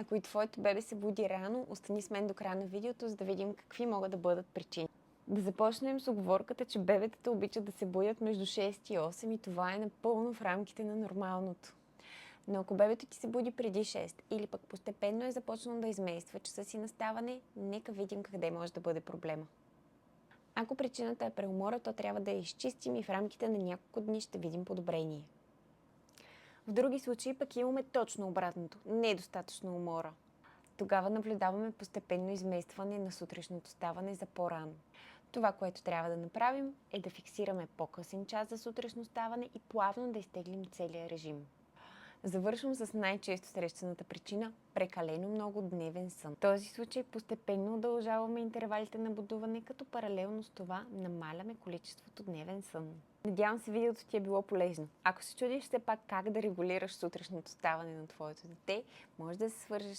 Ако и твоето бебе се буди рано, остани с мен до края на видеото, за да видим какви могат да бъдат причини. Да започнем с уговорката, че бебетата обичат да се будят между 6 и 8 и това е напълно в рамките на нормалното. Но ако бебето ти се буди преди 6 или пък постепенно е започнало да измейства часа си на ставане, нека видим къде може да бъде проблема. Ако причината е преумора, то трябва да я изчистим и в рамките на няколко дни ще видим подобрение. В други случаи пък имаме точно обратното – недостатъчно умора. Тогава наблюдаваме постепенно изместване на сутрешното ставане за по-рано. Това, което трябва да направим, е да фиксираме по-късен час за сутрешно ставане и плавно да изтеглим целия режим. Завършвам с най-често срещаната причина – прекалено много дневен сън. В този случай постепенно удължаваме интервалите на будуване, като паралелно с това намаляме количеството дневен сън. Надявам се видеото ти е било полезно. Ако се чудиш все пак как да регулираш сутрешното ставане на твоето дете, може да се свържеш